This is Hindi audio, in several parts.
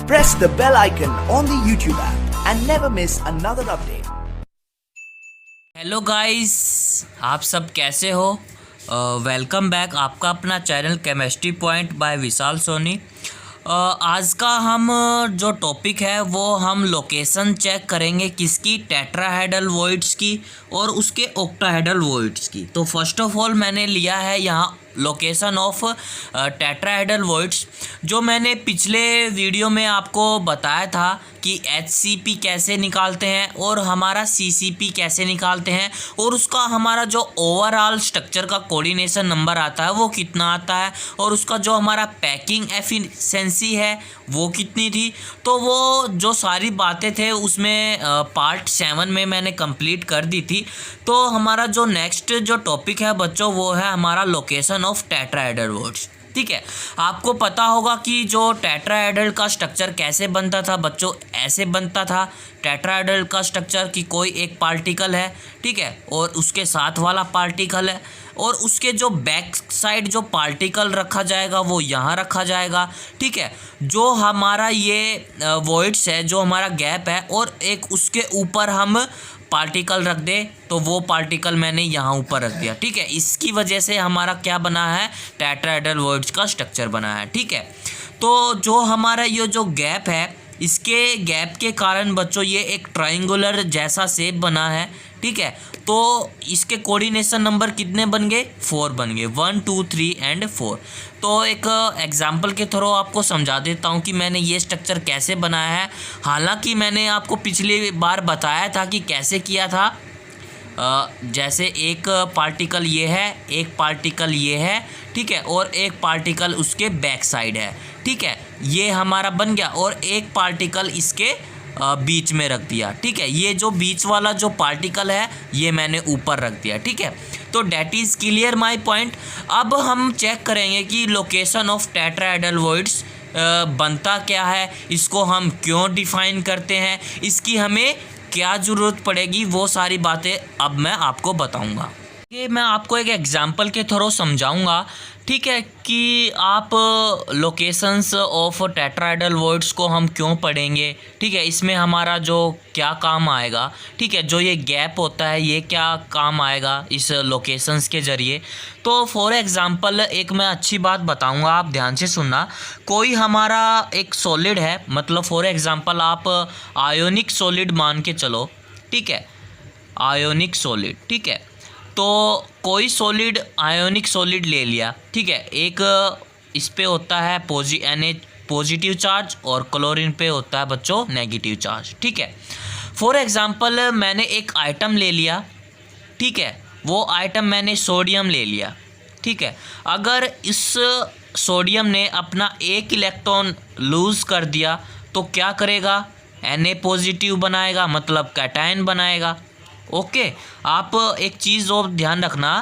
Press the bell icon on the YouTube app and never miss another update. Hello guys, आप सब कैसे हो? वेलकम बैक आपका अपना चैनल केमिस्ट्री पॉइंट बाय विशाल सोनी। आज का हम जो टॉपिक है वो हम लोकेशन चेक करेंगे किसकी, टेट्राहेड्रल वॉइड्स की और उसके ऑक्टाहेड्रल वॉइड्स की। तो फर्स्ट ऑफ ऑल मैंने लिया है यहाँ लोकेशन ऑफ टेट्राहेड्रल वॉइड्स। जो मैंने पिछले वीडियो में आपको बताया था कि HCP कैसे निकालते हैं और हमारा CCP कैसे निकालते हैं और उसका हमारा जो ओवरऑल स्ट्रक्चर का कोऑर्डिनेशन नंबर आता है वो कितना आता है और उसका जो हमारा पैकिंग एफिशिएंसी है वो कितनी थी। तो वो जो सारी बातें थे उसमें पार्ट 7 में मैंने कंप्लीट कर दी थी। तो हमारा जो नेक्स्ट जो टॉपिक है बच्चों वो है हमारा लोकेशन ऑफ टेट्राहेड्रल वॉइड्स। ठीक है, आपको पता होगा कि जो टेट्राहेड्रल का स्ट्रक्चर कैसे बनता था बच्चों, ऐसे बनता था टेट्राहेड्रल का स्ट्रक्चर कि कोई एक पार्टिकल है, ठीक है, और उसके साथ वाला पार्टिकल है और उसके जो बैक साइड जो पार्टिकल रखा जाएगा वो यहाँ रखा जाएगा। ठीक है, जो हमारा ये वॉइड्स है, जो हमारा गैप है और एक उसके ऊपर हम पार्टिकल रख दे तो वो पार्टिकल मैंने यहाँ ऊपर रख दिया। ठीक है, इसकी वजह से हमारा क्या बना है, टेट्राहेड्रल वॉइड्स का स्ट्रक्चर बना है। ठीक है, तो जो हमारा ये जो गैप है, इसके गैप के कारण बच्चों ये एक ट्रायंगुलर जैसा शेप बना है। ठीक है, तो इसके कोऑर्डिनेशन नंबर कितने बन गए, 4 बन गए, 1 2 3 एंड 4। तो एक एग्जांपल के थ्रू आपको समझा देता हूँ कि मैंने ये स्ट्रक्चर कैसे बनाया है। हालांकि मैंने आपको पिछली बार बताया था कि कैसे किया था। जैसे एक पार्टिकल ये है, एक पार्टिकल ये है, ठीक है, और एक पार्टिकल उसके बैक साइड है। ठीक है, ये हमारा बन गया और एक पार्टिकल इसके बीच में रख दिया। ठीक है, ये जो बीच वाला जो पार्टिकल है ये मैंने ऊपर रख दिया। ठीक है, तो that is clear my point. अब हम चेक करेंगे कि लोकेशन ऑफ टेट्राहेड्रल वॉइड्स बनता क्या है, इसको हम क्यों डिफाइन करते हैं, इसकी हमें क्या ज़रूरत पड़ेगी, वो सारी बातें अब मैं आपको बताऊंगा। ये मैं आपको एक एग्जांपल के थ्रू समझाऊंगा। ठीक है, कि आप लोकेशंस ऑफ टेट्राहेड्रल वॉइड्स को हम क्यों पढ़ेंगे। ठीक है, इसमें हमारा जो क्या काम आएगा, ठीक है, जो ये गैप होता है ये क्या काम आएगा इस लोकेशंस के ज़रिए। तो फॉर एग्ज़ाम्पल एक मैं अच्छी बात बताऊंगा, आप ध्यान से सुनना। कोई हमारा एक सॉलिड है, मतलब फॉर एग्ज़ाम्पल आप आयोनिक सॉलिड मान के चलो। ठीक है, आयोनिक सॉलिड, ठीक है, तो कोई सॉलिड आयोनिक सॉलिड ले लिया। ठीक है, एक इस पे होता है Na पॉजिटिव चार्ज और क्लोरीन पे होता है बच्चों नेगेटिव चार्ज। ठीक है, फॉर एग्जांपल मैंने एक आइटम ले लिया। ठीक है, वो आइटम मैंने सोडियम ले लिया। ठीक है, अगर इस सोडियम ने अपना एक इलेक्ट्रॉन लूज़ कर दिया तो क्या करेगा, Na पॉजिटिव बनाएगा, मतलब कैटायन बनाएगा। ओके, आप एक चीज़ और ध्यान रखना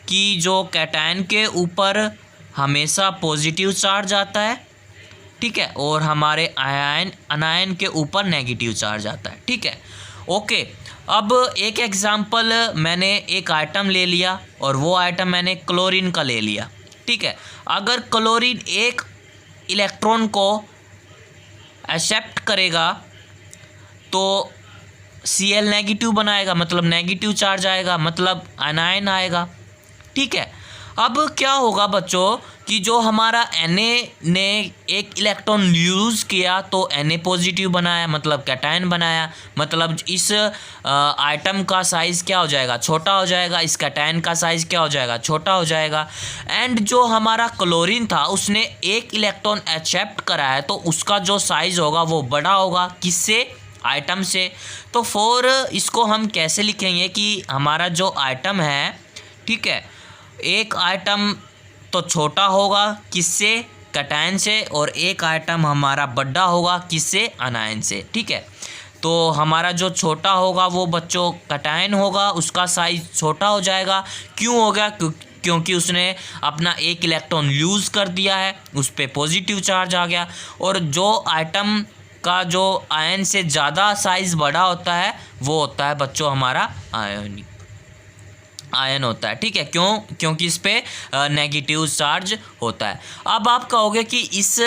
कि जो कैटायन के ऊपर हमेशा पॉजिटिव चार्ज आता है, ठीक है, और हमारे अनायन के ऊपर नेगेटिव चार्ज आता है। ठीक है, ओके, अब एक एग्जांपल मैंने एक आइटम ले लिया और वो आइटम मैंने क्लोरीन का ले लिया। ठीक है, अगर क्लोरीन एक इलेक्ट्रॉन को एक्सेप्ट करेगा तो Cl नेगेटिव बनाएगा, मतलब नेगेटिव चार्ज आएगा, मतलब अनायन आएगा। ठीक है, अब क्या होगा बच्चों कि जो हमारा Na ने एक इलेक्ट्रॉन यूज़ किया तो Na पॉजिटिव बनाया, मतलब कैटायन बनाया, मतलब इस आइटम का साइज़ क्या हो जाएगा, छोटा हो जाएगा, इस कैटायन का साइज़ क्या हो जाएगा, छोटा हो जाएगा। एंड जो हमारा क्लोरीन था उसने एक इलेक्ट्रॉन एक्सेप्ट करा है तो उसका जो साइज़ होगा वो बड़ा होगा, किससे, आइटम से। तो फॉर इसको हम कैसे लिखेंगे कि हमारा जो आइटम है, ठीक है, एक आइटम तो छोटा होगा किससे, कैटायन से, और एक आइटम हमारा बड़ा होगा किससे, अनायन से। ठीक है, तो हमारा जो छोटा होगा वो बच्चों कैटायन होगा, उसका साइज छोटा हो जाएगा। क्यों होगा, क्योंकि उसने अपना एक इलेक्ट्रॉन लूज़ कर दिया है, उस पर पॉजिटिव चार्ज आ गया। और जो आइटम का जो आयन से ज़्यादा साइज़ बड़ा होता है वो होता है बच्चों हमारा आयोनिक। आयन होता है। ठीक है, क्योंकि इस पे नेगेटिव चार्ज होता है। अब आप कहोगे कि इस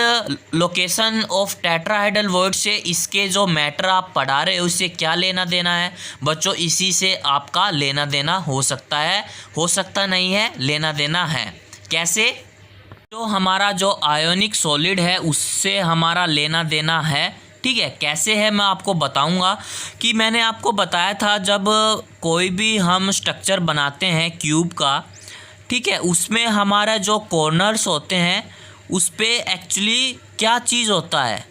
लोकेशन ऑफ टेट्राहेड्रल वॉइड से इसके जो मैटर आप पढ़ा रहे हो उससे क्या लेना देना है? बच्चों इसी से आपका लेना देना हो सकता है, हो सकता नहीं है, लेना देना है। कैसे? तो हमारा जो आयोनिक सॉलिड है उससे हमारा लेना देना है। ठीक है, कैसे है मैं आपको बताऊंगा। कि मैंने आपको बताया था जब कोई भी हम स्ट्रक्चर बनाते हैं क्यूब का, ठीक है, उसमें हमारा जो कॉर्नर्स होते हैं उस पे एक्चुअली क्या चीज़ होता है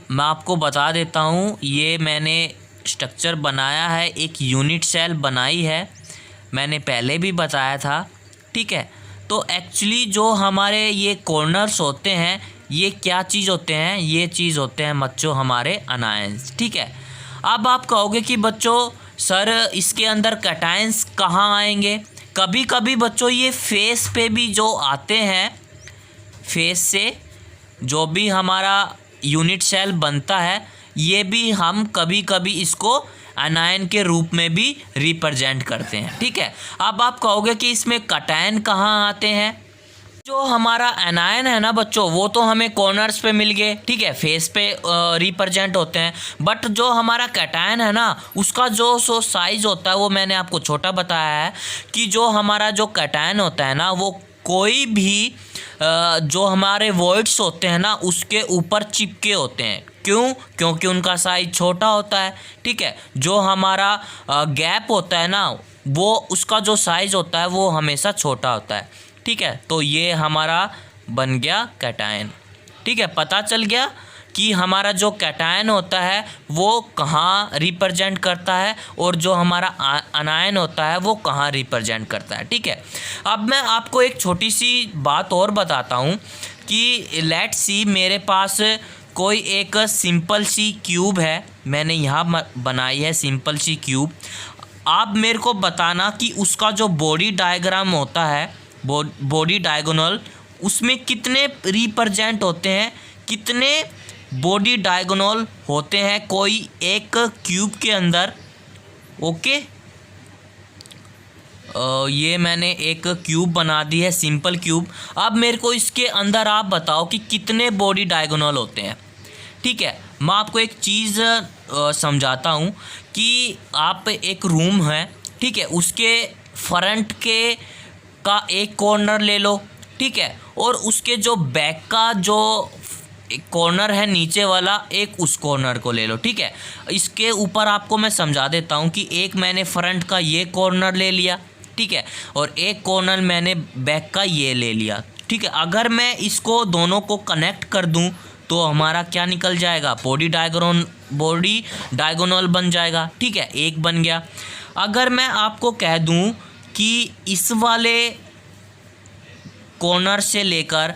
मैं आपको बता देता हूँ। ये मैंने स्ट्रक्चर बनाया है, एक यूनिट सेल बनाई है, मैंने पहले भी बताया था। ठीक है, तो एक्चुअली जो हमारे ये कॉर्नर्स होते हैं ये क्या चीज़ होते हैं? ये चीज़ होते हैं बच्चों हमारे अनायंस। ठीक है, अब आप कहोगे कि बच्चों सर इसके अंदर कैटायंस कहाँ आएंगे? कभी कभी बच्चों ये फेस पे भी जो आते हैं, फेस से जो भी हमारा यूनिट सेल बनता है ये भी हम कभी कभी इसको अनायन के रूप में भी रिप्रेजेंट करते हैं। ठीक है, अब आप कहोगे कि इसमें कैटायन कहाँ आते हैं? जो हमारा एनायन है ना बच्चों वो तो हमें कॉर्नर्स पे मिल गए, ठीक है, फेस पे रिप्रेजेंट होते हैं। बट जो हमारा कैटायन है ना उसका जो साइज होता है वो मैंने आपको छोटा बताया है कि जो हमारा जो कैटायन होता है ना वो कोई भी जो हमारे वॉइड्स होते हैं ना उसके ऊपर चिपके होते हैं। क्यों? क्योंकि उनका साइज छोटा होता है। ठीक है, जो हमारा गैप होता है ना वो उसका जो साइज होता है वो हमेशा छोटा होता है। ठीक है, तो ये हमारा बन गया कैटायन। ठीक है, पता चल गया कि हमारा जो कैटायन होता है वो कहाँ रिप्रेजेंट करता है और जो हमारा अनायन होता है वो कहाँ रिप्रेजेंट करता है। ठीक है, अब मैं आपको एक छोटी सी बात और बताता हूँ कि लेट्स सी मेरे पास कोई एक सिंपल सी क्यूब है, मैंने यहाँ बनाई है सिंपल सी क्यूब। आप मेरे को बताना कि उसका जो बॉडी डायग्राम होता है, बॉडी डायगोनल, उसमें कितने रिप्रेजेंट होते हैं, कितने बॉडी डायगोनल होते हैं कोई एक क्यूब के अंदर। ओके, ये मैंने एक क्यूब बना दी है, सिंपल क्यूब। अब मेरे को इसके अंदर आप बताओ कि कितने बॉडी डायगोनल होते हैं। ठीक है, मैं आपको एक चीज़ समझाता हूँ कि आप एक रूम है, ठीक है, उसके फ्रंट का एक कॉर्नर ले लो, ठीक है, और उसके जो बैक का जो कॉर्नर है नीचे वाला एक उस कॉर्नर को ले लो। ठीक है, इसके ऊपर आपको मैं समझा देता हूँ कि एक मैंने फ्रंट का ये कॉर्नर ले लिया, ठीक है, और एक कॉर्नर मैंने बैक का ये ले लिया। ठीक है, अगर मैं इसको दोनों को कनेक्ट कर दूँ तो हमारा क्या निकल जाएगा? बॉडी डायगोनल बन जाएगा। ठीक है, एक बन गया। अगर मैं आपको कह दूँ कि इस वाले कॉर्नर से लेकर,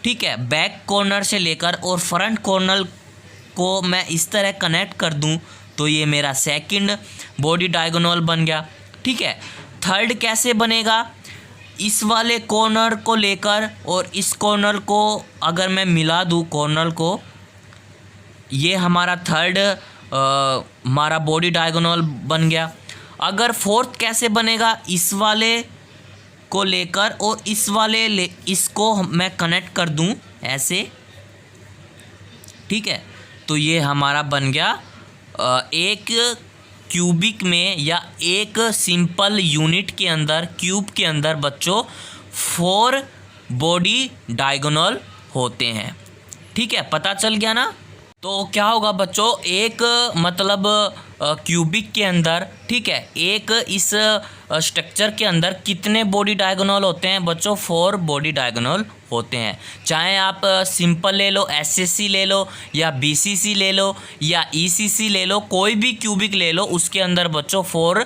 ठीक है, बैक कॉर्नर से लेकर और फ्रंट कॉर्नर को मैं इस तरह कनेक्ट कर दूं तो ये मेरा सेकंड बॉडी डायगोनल बन गया। ठीक है, थर्ड कैसे बनेगा? इस वाले कॉर्नर को लेकर और इस कॉर्नर को अगर मैं मिला दूं कॉर्नर को, ये हमारा थर्ड हमारा बॉडी डायगोनल बन गया। अगर फोर्थ कैसे बनेगा? इस वाले को लेकर और इस वाले इसको मैं कनेक्ट कर दूं ऐसे। ठीक है, तो ये हमारा बन गया एक क्यूबिक में या एक सिंपल यूनिट के अंदर, क्यूब के अंदर बच्चों 4 बॉडी डायगोनल होते हैं। ठीक है, पता चल गया ना? तो क्या होगा बच्चों, एक मतलब क्यूबिक के अंदर, ठीक है, एक इस स्ट्रक्चर के अंदर कितने बॉडी डायगोनल होते हैं बच्चों? 4 बॉडी डायगोनल होते हैं। चाहे आप सिंपल ले लो, एसएससी ले लो, या बीसीसी ले लो, या ईसीसी ले लो, कोई भी क्यूबिक ले लो, उसके अंदर बच्चों 4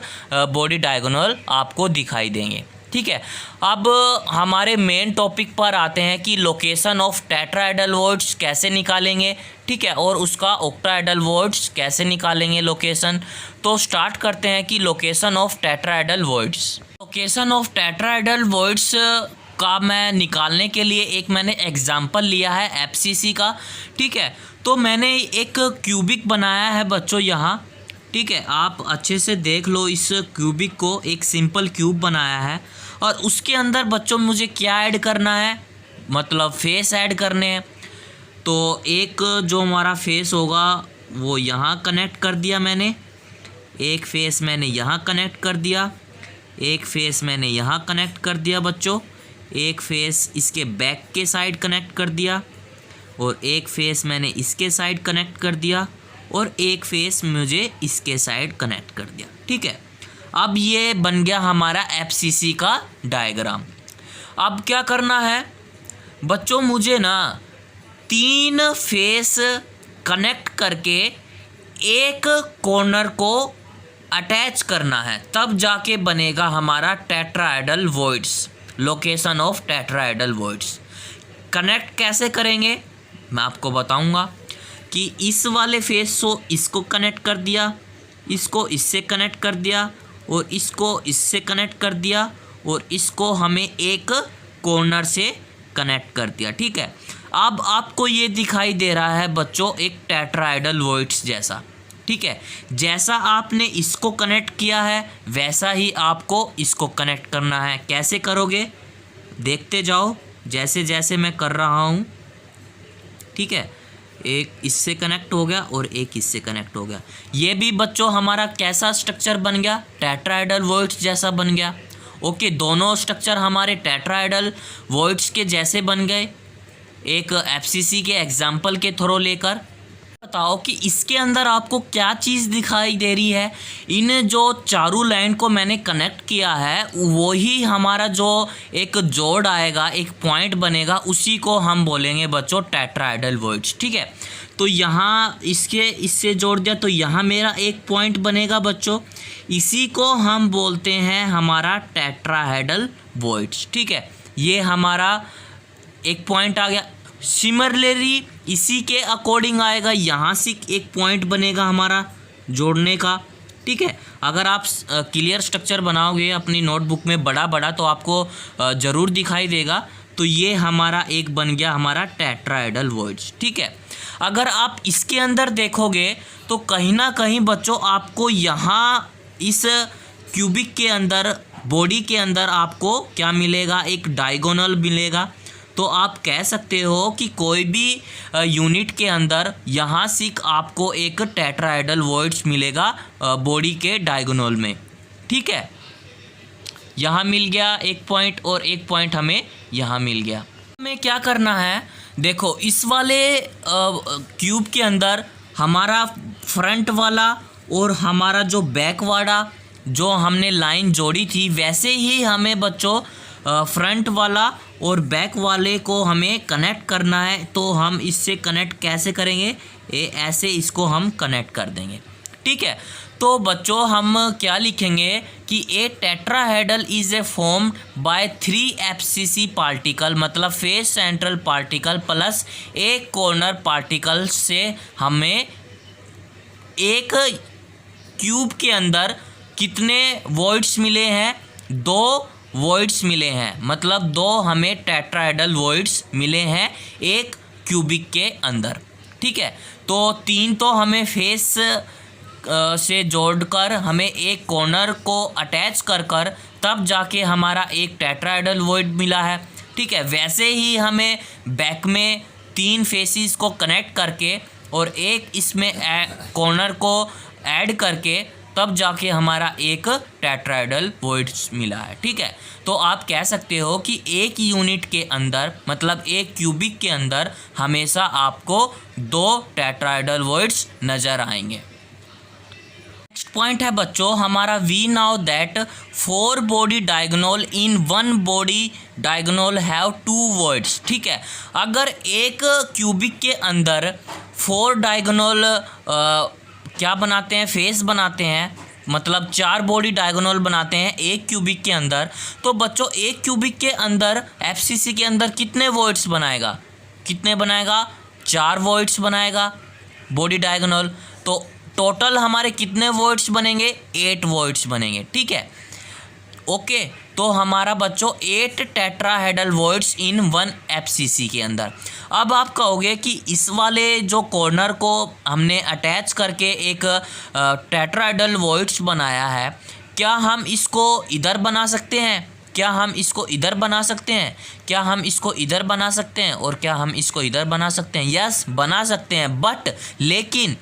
बॉडी डायगोनल आपको दिखाई देंगे। ठीक है, अब हमारे मेन टॉपिक पर आते हैं कि लोकेशन ऑफ टेट्राहेड्रल वॉइड्स कैसे निकालेंगे। ठीक है, और उसका ऑक्टाहेड्रल वॉइड्स कैसे निकालेंगे लोकेशन। तो स्टार्ट करते हैं कि location of tetrahedral voids. Location of tetrahedral voids का मैं निकालने के लिए एक मैंने एग्जाम्पल लिया है एफसीसी का। ठीक है, तो मैंने एक क्यूबिक बनाया है बच्चों यहाँ, ठीक है, आप अच्छे से देख लो इस क्यूबिक को। एक सिंपल क्यूब बनाया है और उसके अंदर बच्चों मुझे क्या ऐड करना है, मतलब फेस ऐड करने हैं। तो एक जो हमारा फेस होगा वो यहाँ कनेक्ट कर दिया मैंने, एक फेस मैंने यहाँ कनेक्ट कर दिया, एक फेस मैंने यहाँ कनेक्ट कर दिया बच्चों, एक फेस इसके बैक के साइड कनेक्ट कर दिया, और एक फेस मैंने इसके साइड कनेक्ट कर दिया, और एक फेस मुझे इसके साइड कनेक्ट कर दिया। ठीक है, अब ये बन गया हमारा एफसीसी का डायग्राम। अब क्या करना है बच्चों, मुझे ना 3 फेस कनेक्ट करके एक कॉर्नर को अटैच करना है, तब जाके बनेगा हमारा tetrahedral voids, location of tetrahedral voids. Connect कैसे करेंगे मैं आपको बताऊंगा कि इस वाले फेस को इसको कनेक्ट कर दिया, इसको इससे कनेक्ट कर दिया, और इसको इससे कनेक्ट कर दिया, और इसको हमें एक कॉर्नर से कनेक्ट कर दिया। ठीक है, अब आपको ये दिखाई दे रहा है बच्चों एक टेट्राहेड्रल वॉइड्स जैसा। ठीक है, जैसा आपने इसको कनेक्ट किया है वैसा ही आपको इसको कनेक्ट करना है। कैसे करोगे देखते जाओ, जैसे जैसे मैं कर रहा हूँ। ठीक है, एक इससे कनेक्ट हो गया और एक इससे कनेक्ट हो गया। ये भी बच्चों हमारा कैसा स्ट्रक्चर बन गया, टेट्राहेड्रल वॉइड्स जैसा बन गया। ओके, दोनों स्ट्रक्चर हमारे टेट्राहेड्रल वॉइड्स के जैसे बन गए, एक एफसीसी के एग्जाम्पल के थ्रू लेकर। बताओ कि इसके अंदर आपको क्या चीज़ दिखाई दे रही है। इन जो चारों लाइन को मैंने कनेक्ट किया है वही हमारा जो एक जोड़ आएगा, एक पॉइंट बनेगा, उसी को हम बोलेंगे बच्चों टेट्राहेड्रल वॉइड्स। ठीक है, तो यहाँ इससे जोड़ दिया तो यहाँ मेरा एक पॉइंट बनेगा बच्चों, इसी को हम बोलते हैं हमारा टेट्राहेड्रल वॉइड्स। ठीक है, ये हमारा एक पॉइंट आ गया। सिमिलरली इसी के अकॉर्डिंग आएगा, यहाँ से एक पॉइंट बनेगा हमारा जोड़ने का। ठीक है, अगर आप क्लियर स्ट्रक्चर बनाओगे अपनी नोटबुक में बड़ा बड़ा तो आपको ज़रूर दिखाई देगा। तो ये हमारा एक बन गया हमारा टेट्राहेड्रल वॉइड्स। ठीक है, अगर आप इसके अंदर देखोगे तो कहीं ना कहीं बच्चों आपको यहाँ इस क्यूबिक के अंदर, बॉडी के अंदर आपको क्या मिलेगा, एक डायगोनल मिलेगा। तो आप कह सकते हो कि कोई भी यूनिट के अंदर यहाँ से आपको एक टेट्राहेड्रल वॉइड्स मिलेगा बॉडी के डायगोनल में। ठीक है, यहाँ मिल गया एक पॉइंट और एक पॉइंट हमें यहाँ मिल गया। हमें क्या करना है, देखो इस वाले क्यूब के अंदर हमारा फ्रंट वाला और हमारा जो बैक वाला जो हमने लाइन जोड़ी थी वैसे ही हमें बच्चों फ्रंट वाला और बैक वाले को हमें कनेक्ट करना है। तो हम इससे कनेक्ट कैसे करेंगे, ऐसे इसको हम कनेक्ट कर देंगे। ठीक है, तो बच्चों हम क्या लिखेंगे कि a tetrahedral is a form by 3 FCC particle, मतलब फेस सेंट्रल पार्टिकल प्लस एक कॉर्नर पार्टिकल से हमें एक क्यूब के अंदर कितने वॉइड्स मिले हैं, 2 वॉइड्स मिले हैं, मतलब 2 हमें टेट्राहेड्रल वॉइड्स मिले हैं एक क्यूबिक के अंदर। ठीक है, तो 3 तो हमें फेस से जोड़कर हमें एक कॉर्नर को अटैच कर तब जाके हमारा एक टेट्राहेड्रल वॉइड मिला है। ठीक है, वैसे ही हमें बैक में 3 फेसिस को कनेक्ट करके और एक इसमें कॉर्नर को ऐड करके तब जाके हमारा एक टेट्राहेड्रल वॉइड्स मिला है। ठीक है, तो आप कह सकते हो कि एक यूनिट के अंदर, मतलब एक क्यूबिक के अंदर हमेशा आपको 2 टेट्राहेड्रल वॉइड्स नज़र आएंगे। नेक्स्ट पॉइंट है बच्चों हमारा, we now that 4 body diagonal in 1 body diagonal have 2 voids. ठीक है, अगर एक क्यूबिक के अंदर 4 डायगोनल क्या बनाते हैं, फेस बनाते हैं, मतलब 4 बॉडी डायगोनल बनाते हैं एक क्यूबिक के अंदर, तो बच्चों एक क्यूबिक के अंदर एफसीसी के अंदर कितने वॉइड्स बनाएगा, कितने बनाएगा, 4 वॉइड्स बनाएगा बॉडी डायगोनल। तो टोटल हमारे कितने वॉइड्स बनेंगे, 8 वॉइड्स बनेंगे। ठीक है, ओके, तो हमारा बच्चों 8 टेट्राहेड्रल वॉइड्स इन 1 एफसीसी के अंदर। अब आप कहोगे कि इस वाले जो कॉर्नर को हमने अटैच करके एक टेट्राहेड्रल वॉइड्स बनाया है, क्या हम इसको इधर बना सकते हैं? क्या हम इसको इधर बना सकते हैं? क्या हम इसको इधर बना सकते हैं? और क्या हम इसको इधर बना सकते हैं? यस, बना सकते हैं, बट लेकिन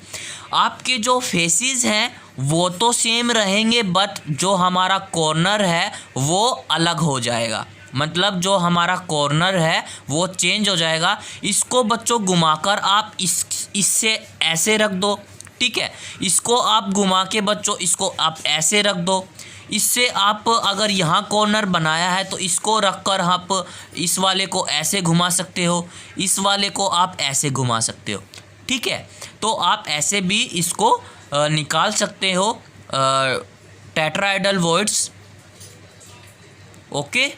आपके जो फेसेस हैं वो तो सेम रहेंगे, बट जो हमारा कॉर्नर है वो अलग हो जाएगा। मतलब जो हमारा कॉर्नर है वो चेंज हो जाएगा। इसको बच्चों घुमाकर आप इससे ऐसे रख दो, ठीक है। इसको आप घुमा के बच्चों इसको आप ऐसे रख दो। इससे आप अगर यहाँ कॉर्नर बनाया है तो इसको रख कर आप इस वाले को ऐसे घुमा सकते हो, इस वाले को आप ऐसे घुमा सकते हो, ठीक है। तो आप ऐसे भी इसको निकाल सकते हो टेट्राहेड्रल वॉइड्स, ओके।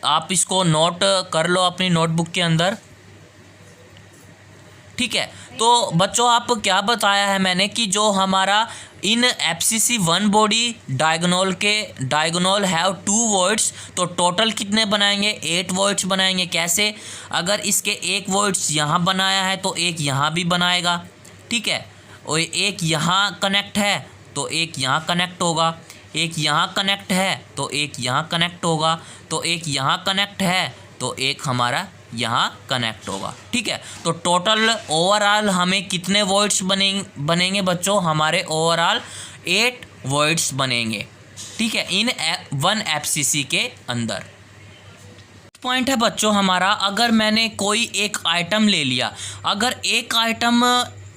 आप इसको नोट कर लो अपनी नोटबुक के अंदर, ठीक है। तो बच्चों आप क्या बताया है मैंने कि जो हमारा in FCC 1 body diagonal have 2 voids, तो टोटल कितने बनाएंगे? 8 वॉइड्स बनाएंगे। कैसे? अगर इसके एक वॉइड्स यहाँ बनाया है तो एक यहाँ भी बनाएगा, ठीक है। और एक यहाँ कनेक्ट है तो एक यहाँ कनेक्ट होगा, एक यहाँ कनेक्ट है तो एक यहाँ कनेक्ट होगा, तो एक यहाँ कनेक्ट है तो एक हमारा यहाँ कनेक्ट होगा, ठीक है। तो टोटल ओवरऑल हमें कितने वॉइड्स बनेंगे बच्चों? हमारे ओवरऑल 8 वॉइड्स बनेंगे, ठीक है, इन 1 एफसीसी के अंदर। पॉइंट है बच्चों हमारा, अगर मैंने कोई एक आइटम ले लिया, अगर एक item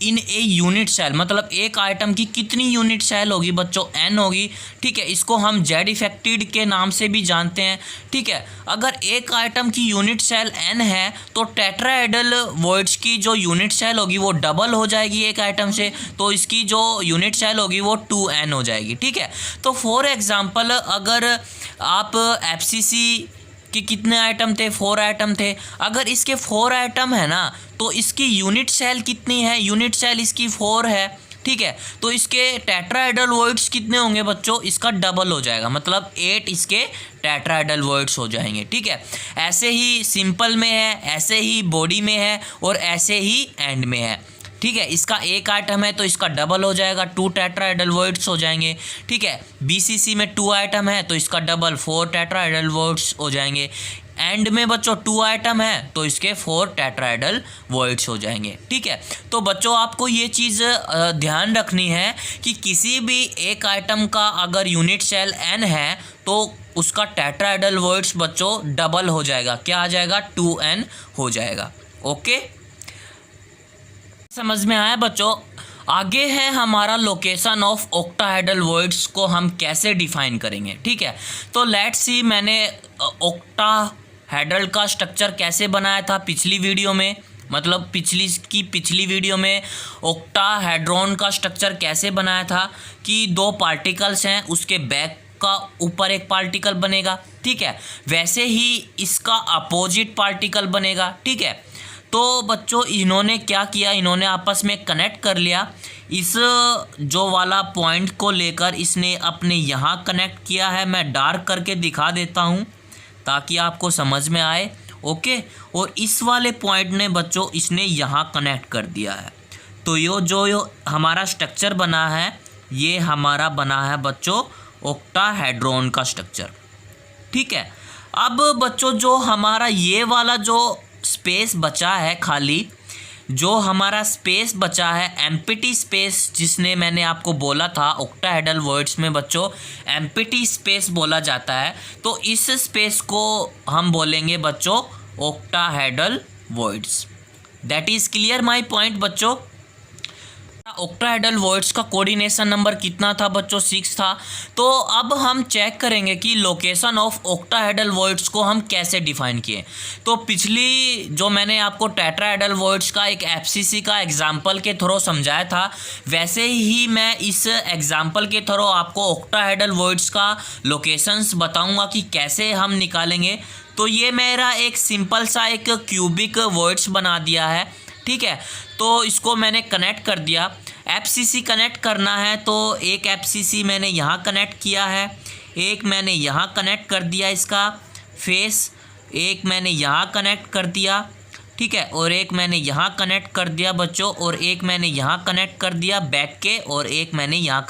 in a unit cell, मतलब एक आइटम की कितनी यूनिट सेल होगी बच्चों? n होगी, ठीक है। इसको हम जेड इफेक्टेड के नाम से भी जानते हैं, ठीक है। अगर एक आइटम की यूनिट सेल n है तो टेट्राहेड्रल वॉइड्स की जो यूनिट सेल होगी वो डबल हो जाएगी एक आइटम से, तो इसकी जो यूनिट सेल होगी वो 2n हो जाएगी, ठीक है। तो फॉर एग्जांपल अगर आप एफसीसी कि कितने आइटम थे? 4 आइटम थे। अगर इसके 4 आइटम है ना तो इसकी यूनिट सेल कितनी है? यूनिट सेल इसकी 4 है, ठीक है। तो इसके टेट्राहेड्रल वॉइड्स कितने होंगे बच्चों? इसका डबल हो जाएगा, मतलब 8 इसके टेट्राहेड्रल वॉइड्स हो जाएंगे, ठीक है। ऐसे ही सिंपल में है, ऐसे ही बॉडी में है और ऐसे ही एंड में है, ठीक है। इसका एक आइटम है तो इसका डबल हो जाएगा, 2 टेट्राहेड्रल वॉइड्स हो जाएंगे, ठीक है। बीसीसी में 2 आइटम है तो इसका डबल 4 टेट्राहेड्रल वॉइड्स हो जाएंगे। एंड में बच्चों 2 आइटम है तो इसके 4 टेट्राहेड्रल वॉइड्स हो जाएंगे, ठीक है। तो बच्चों आपको ये चीज़ ध्यान रखनी है कि किसी भी एक आइटम का अगर यूनिट सेल n है तो उसका टेट्राहेड्रल वॉइड्स बच्चों डबल हो जाएगा। क्या आ जाएगा? 2n हो जाएगा, ओके। समझ में आया बच्चों? आगे है हमारा लोकेशन ऑफ ऑक्टाहेड्रल वॉइड्स को हम कैसे डिफाइन करेंगे, ठीक है। तो लेट्स सी, मैंने ऑक्टाहेड्रल का स्ट्रक्चर कैसे बनाया था पिछली वीडियो में, मतलब पिछली वीडियो में ऑक्टाहेड्रॉन का स्ट्रक्चर कैसे बनाया था कि 2 पार्टिकल्स हैं, उसके बैक का ऊपर एक पार्टिकल बनेगा, ठीक है। वैसे ही इसका अपोजिट पार्टिकल बनेगा, ठीक है। तो बच्चों इन्होंने क्या किया, इन्होंने आपस में कनेक्ट कर लिया। इस जो वाला पॉइंट को लेकर इसने अपने यहाँ कनेक्ट किया है, मैं डार्क करके दिखा देता हूँ ताकि आपको समझ में आए, ओके। और इस वाले पॉइंट ने बच्चों इसने यहाँ कनेक्ट कर दिया है। तो यो हमारा स्ट्रक्चर बना है, ये हमारा बना है बच्चों ऑक्टाहेड्रॉन का स्ट्रक्चर, ठीक है। अब बच्चों जो हमारा ये वाला जो स्पेस बचा है खाली, जो हमारा स्पेस बचा है एम्प्टी स्पेस, जिसने मैंने आपको बोला था ऑक्टाहेड्रल वॉइड्स में बच्चों एम्प्टी स्पेस बोला जाता है, तो इस स्पेस को हम बोलेंगे बच्चों octahedral voids. That is clear my point बच्चों। ऑक्टाहेड्रल वॉइड्स का कोऑर्डिनेशन नंबर कितना था बच्चों? 6 था। तो अब हम चेक करेंगे कि लोकेशन ऑफ ऑक्टाहेड्रल वॉइड्स को हम कैसे डिफाइन किए। तो पिछली जो मैंने आपको टेट्राहेड्रल वॉइड्स का एक एफसीसी का एग्जांपल के थ्रू समझाया था, वैसे ही मैं इस एग्जांपल के थ्रू आपको ऑक्टाहेड्रल वॉइड्स का लोकेशंस बताऊंगा कि कैसे हम निकालेंगे। तो ये मेरा एक सिंपल सा एक क्यूबिक वॉइड्स बना दिया है, ठीक है। तो तो इसको मैंने कनेक्ट कर दिया। FCC कनेक्ट करना है तो एक FCC मैंने यहाँ कनेक्ट किया है, एक मैंने यहाँ कनेक्ट कर दिया इसका फेस, एक मैंने यहाँ कनेक्ट कर दिया, ठीक है, और एक मैंने यहाँ कनेक्ट कर दिया बच्चों, और एक मैंने यहाँ कनेक्ट कर दिया बैक के, और एक मैंने यहाँ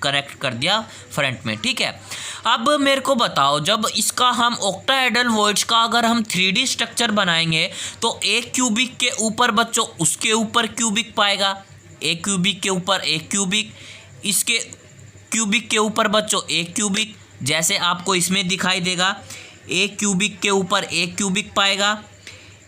कनेक्ट कर दिया फ्रंट में, ठीक है। अब मेरे को बताओ, जब इसका हम ऑक्टाहेड्रल वॉइड्स का अगर हम 3D स्ट्रक्चर बनाएंगे तो एक क्यूबिक के ऊपर बच्चों उसके ऊपर क्यूबिक पाएगा, एक क्यूबिक के ऊपर एक क्यूबिक, इसके क्यूबिक के ऊपर बच्चों एक क्यूबिक, जैसे आपको इसमें दिखाई देगा, एक क्यूबिक के ऊपर एक क्यूबिक पाएगा,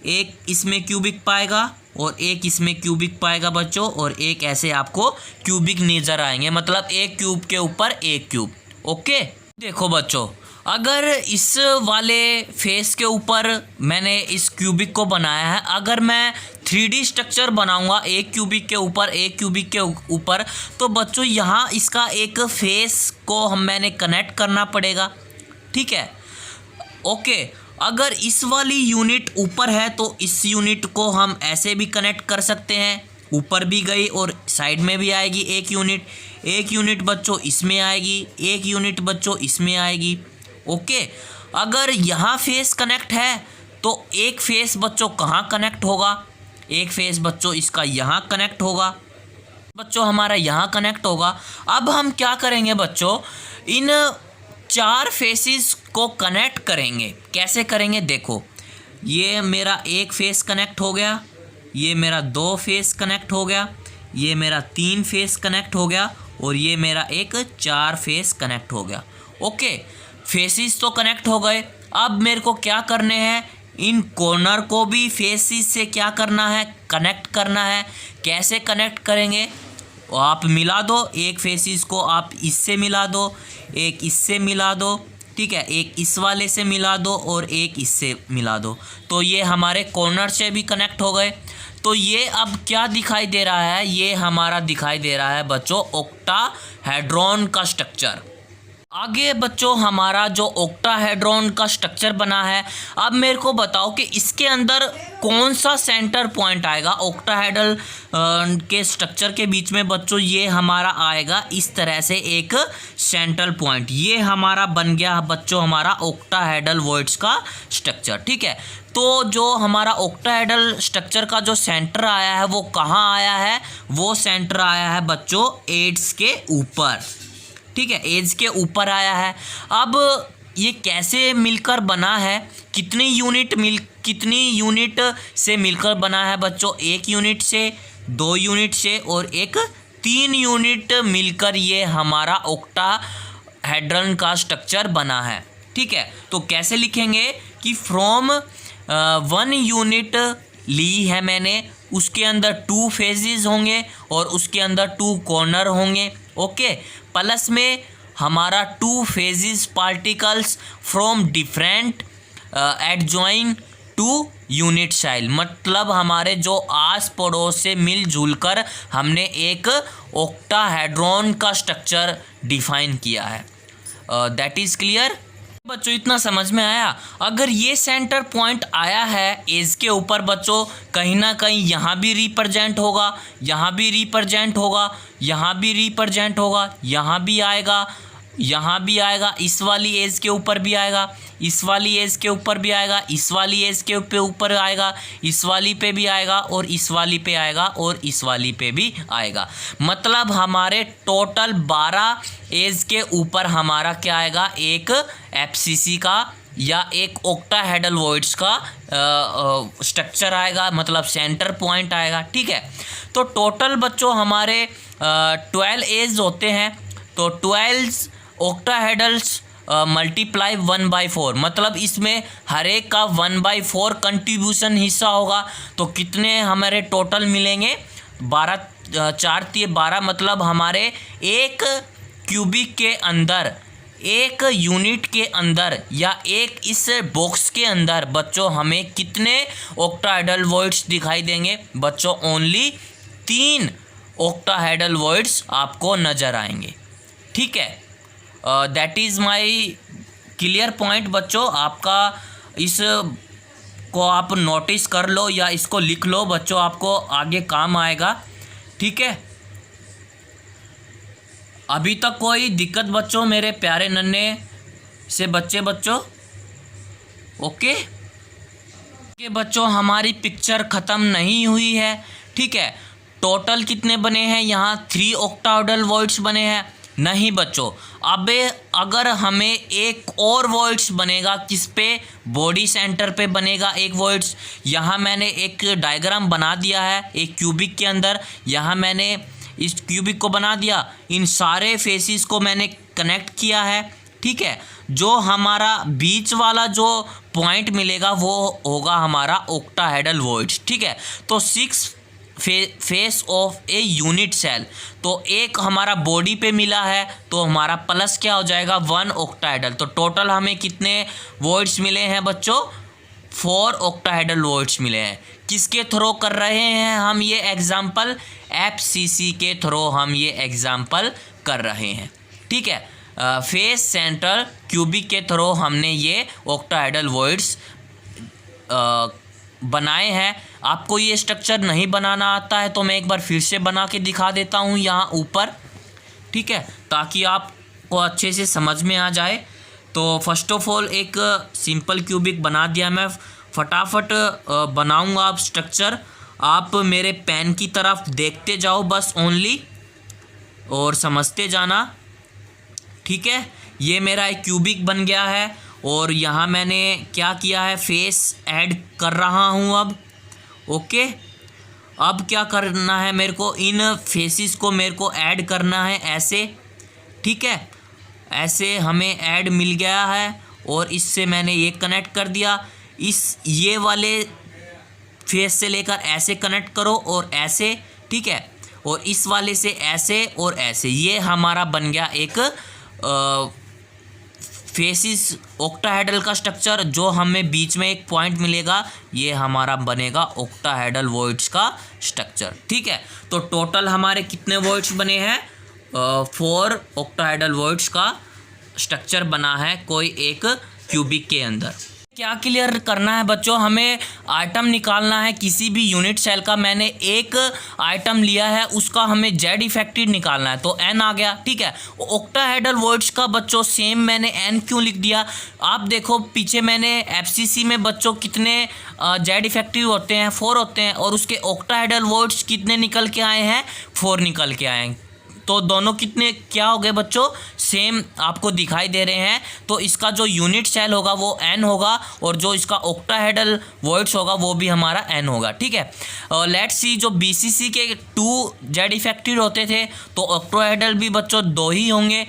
एक इसमें क्यूबिक पाएगा और एक इसमें क्यूबिक पाएगा बच्चों, और एक ऐसे आपको क्यूबिक नज़र आएंगे, मतलब एक क्यूब के ऊपर एक क्यूब। ओके, देखो बच्चों, अगर इस वाले फेस के ऊपर मैंने इस क्यूबिक को बनाया है, अगर मैं 3D स्ट्रक्चर बनाऊंगा एक क्यूबिक के ऊपर एक क्यूबिक के ऊपर, तो बच्चों यहाँ इसका एक फेस को मैंने कनेक्ट करना पड़ेगा, ठीक है। ओके, अगर इस वाली यूनिट ऊपर है तो इस यूनिट को हम ऐसे भी कनेक्ट कर सकते हैं, ऊपर भी गई और साइड में भी आएगी एक यूनिट बच्चों इसमें आएगी, एक यूनिट बच्चों इसमें आएगी। ओके, अगर यहाँ फेस कनेक्ट है तो एक फेस बच्चों कहाँ कनेक्ट होगा, एक फेस बच्चों इसका यहाँ कनेक्ट होगा, बच्चों हमारा यहाँ कनेक्ट होगा। अब हम क्या करेंगे बच्चों, इन 4 फेसेस को कनेक्ट करेंगे। कैसे करेंगे, देखो, ये मेरा एक फेस कनेक्ट हो गया, ये मेरा 2 फेस कनेक्ट हो गया, ये मेरा 3 फेस कनेक्ट हो गया, और ये मेरा एक 4 फेस कनेक्ट हो गया। ओके, फेसेस तो कनेक्ट हो गए। अब मेरे को क्या करने हैं, इन कॉर्नर को भी फेसेस से क्या करना है, कनेक्ट करना है। कैसे कनेक्ट करेंगे, आप मिला दो, एक फेसेस को आप इससे मिला दो, एक इससे मिला दो, ठीक है, एक इस वाले से मिला दो और एक इससे मिला दो, तो ये हमारे कॉर्नर से भी कनेक्ट हो गए। तो ये अब क्या दिखाई दे रहा है, ये हमारा दिखाई दे रहा है बच्चों ऑक्टाहेड्रॉन का स्ट्रक्चर। आगे बच्चों हमारा जो ऑक्टाहेड्रॉन का स्ट्रक्चर बना है, अब मेरे को बताओ कि इसके अंदर कौन सा सेंटर पॉइंट आएगा ऑक्टाहेड्रल के स्ट्रक्चर के बीच में बच्चों। ये हमारा आएगा इस तरह से एक सेंट्रल पॉइंट, ये हमारा बन गया बच्चों हमारा ऑक्टाहेड्रल वॉइड्स का स्ट्रक्चर, ठीक है। तो जो हमारा ऑक्टाहेड्रल स्ट्रक्चर का जो सेंटर आया है वो कहाँ आया है, वो सेंटर आया है बच्चों एड्स के ऊपर, ठीक है, एज के ऊपर आया है। अब ये कैसे मिलकर बना है, कितनी यूनिट से मिलकर बना है बच्चों, एक यूनिट से, 2 यूनिट से और एक 3 यूनिट मिलकर ये हमारा ऑक्टाहेड्रॉन का स्ट्रक्चर बना है, ठीक है। तो कैसे लिखेंगे कि फ्रॉम 1 यूनिट ली है मैंने, उसके अंदर 2 फेजेस होंगे और उसके अंदर 2 कॉर्नर होंगे। ओके, प्लस में हमारा 2 faces particles from different adjoin two unit cell, मतलब हमारे जो आस पड़ोस से मिलजुल कर हमने एक ऑक्टाहेड्रॉन का स्ट्रक्चर डिफाइन किया है। दैट इज़ क्लियर बच्चों, इतना समझ में आया। अगर ये सेंटर पॉइंट आया है एज के ऊपर बच्चों, कहीं ना कहीं यहाँ भी रिप्रेजेंट होगा, यहाँ भी रिप्रेजेंट होगा, यहाँ भी रिप्रेजेंट होगा, यहाँ भी आएगा, यहाँ भी आएगा, इस वाली एज के ऊपर भी आएगा, इस वाली एज के ऊपर भी आएगा, इस वाली एज के ऊपर आएगा, इस वाली पे भी आएगा और इस वाली पे आएगा और इस वाली पे भी आएगा। मतलब हमारे टोटल 12 एज के ऊपर हमारा क्या आएगा, एक FCC का या एक ऑक्टाहेड्रल वॉइड्स का स्ट्रक्चर आएगा, मतलब सेंटर पॉइंट आएगा, ठीक है। तो टोटल बच्चों हमारे 12 एज होते हैं, तो 12 ऑक्टाहेड्रल्स मल्टीप्लाई 1/4, मतलब इसमें हर एक का 1/4 कंट्रीब्यूशन हिस्सा होगा। तो कितने हमारे टोटल मिलेंगे, 12 4 × 12, मतलब हमारे एक क्यूबिक के अंदर, एक यूनिट के अंदर या एक इस बॉक्स के अंदर बच्चों हमें कितने ऑक्टाहेड्रल वॉइड्स दिखाई देंगे बच्चों, ओनली 3 ऑक्टाहेड्रल वॉइड्स आपको नज़र आएंगे, ठीक है। That is my clear point बच्चों। आपका इस को आप नोटिस कर लो या इसको लिख लो बच्चों, आपको आगे काम आएगा। ठीक है, अभी तक कोई दिक्कत बच्चों मेरे प्यारे नन्हे से बच्चों? ओके बच्चों, हमारी पिक्चर ख़त्म नहीं हुई है। ठीक है, टोटल कितने बने हैं यहाँ? 3 ऑक्टाहेड्रल वॉइड्स बने हैं। नहीं बच्चों, अब अगर हमें एक और वॉइड्स बनेगा, किस पे? बॉडी सेंटर पे बनेगा एक वॉइड्स। यहाँ मैंने एक डायग्राम बना दिया है एक क्यूबिक के अंदर। यहाँ मैंने इस क्यूबिक को बना दिया, इन सारे फेसिस को मैंने कनेक्ट किया है। ठीक है, जो हमारा बीच वाला जो पॉइंट मिलेगा वो होगा हमारा ऑक्टाहेड्रल वॉइड्स। ठीक है, तो 6 face of a unit cell, तो एक हमारा बॉडी पे मिला है तो हमारा प्लस क्या हो जाएगा? 1 ऑक्टाहेड्रल। तो टोटल हमें कितने वॉइड्स मिले हैं बच्चों? 4 ऑक्टाहेड्रल वॉइड्स मिले हैं। किसके थ्रो कर रहे हैं हम ये एग्जाम्पल? FCC के थ्रो हम ये एग्जाम्पल कर रहे हैं। ठीक है, फेस सेंटर क्यूबिक के थ्रो हमने ये ऑक्टाहेड्रल वॉइड्स बनाए हैं। आपको ये स्ट्रक्चर नहीं बनाना आता है तो मैं एक बार फिर से बना के दिखा देता हूँ यहाँ ऊपर। ठीक है, ताकि आपको अच्छे से समझ में आ जाए। तो फर्स्ट ऑफ ऑल एक सिंपल क्यूबिक बना दिया मैं, फटाफट बनाऊँगा आप स्ट्रक्चर। आप मेरे पेन की तरफ देखते जाओ बस ओनली, और समझते जाना। ठीक है, ये मेरा एक क्यूबिक बन गया है और यहाँ मैंने क्या किया है? फेस ऐड कर रहा हूँ अब। ओके, अब क्या करना है मेरे को? इन फेसिस को मेरे को ऐड करना है ऐसे। ठीक है, ऐसे हमें ऐड मिल गया है और इससे मैंने ये कनेक्ट कर दिया। ये वाले फेस से लेकर ऐसे कनेक्ट करो और ऐसे। ठीक है, और इस वाले से ऐसे और ऐसे। ये हमारा बन गया एक फेसिस ऑक्टाहेड्रल का स्ट्रक्चर। जो हमें बीच में एक पॉइंट मिलेगा ये हमारा बनेगा ऑक्टाहेड्रल वॉइड्स का स्ट्रक्चर। ठीक है, तो टोटल हमारे कितने वॉइड्स बने हैं? 4 ऑक्टाहेड्रल वॉइड्स का स्ट्रक्चर बना है कोई एक क्यूबिक के अंदर। क्या क्लियर करना है बच्चों? हमें आइटम निकालना है किसी भी यूनिट सेल का। मैंने एक आइटम लिया है, उसका हमें जेड इफेक्टिव निकालना है, तो एन आ गया। ठीक है, ऑक्टाहेड्रल वॉइड्स का बच्चों सेम मैंने एन क्यों लिख दिया? आप देखो पीछे मैंने FCC में बच्चों कितने जेड इफेक्टिव होते हैं? 4 होते हैं, और उसके ऑक्टाहेड्रल वॉइड्स कितने निकल के आए हैं? 4 निकल के आए हैं। तो दोनों कितने क्या हो गए बच्चों? सेम आपको दिखाई दे रहे हैं। तो इसका जो यूनिट सेल होगा वो n होगा, और जो इसका ऑक्टाहेड्रल वॉइड्स होगा वो भी हमारा n होगा। ठीक है, लेट्स सी, जो BCC के 2 जेड इफेक्टिव होते थे तो ऑक्टाहेड्रल भी बच्चों 2 ही होंगे।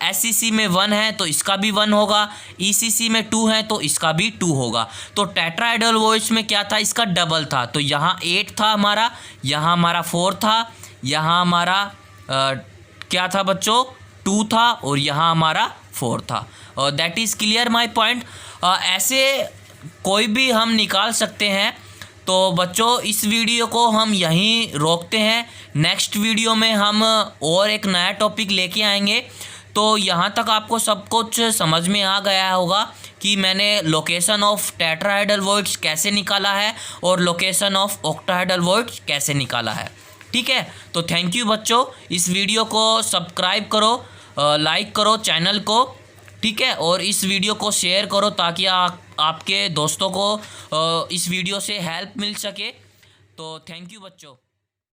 SCC में 1 है तो इसका भी 1 होगा। ECC में 2 है तो इसका भी 2 होगा। तो टेट्राहेड्रल वॉइड्स में क्या था? इसका डबल था। तो यहाँ 8 था हमारा, यहाँ हमारा 4 था, यहाँ हमारा क्या था बच्चों? 2 था, और यहाँ हमारा 4 था। That is clear my point. ऐसे कोई भी हम निकाल सकते हैं। तो बच्चों इस वीडियो को हम यहीं रोकते हैं। नेक्स्ट वीडियो में हम और एक नया टॉपिक लेके आएंगे। तो यहाँ तक आपको सब कुछ समझ में आ गया होगा कि मैंने लोकेशन ऑफ टेट्राहेड्रल वॉइड्स कैसे निकाला है और लोकेशन ऑफ ऑक्टाहेड्रल वॉइड्स कैसे निकाला है। ठीक है, तो थैंक यू बच्चों। इस वीडियो को सब्सक्राइब करो, लाइक करो चैनल को। ठीक है, और इस वीडियो को शेयर करो ताकि आपके दोस्तों को इस वीडियो से हेल्प मिल सके। तो थैंक यू बच्चों।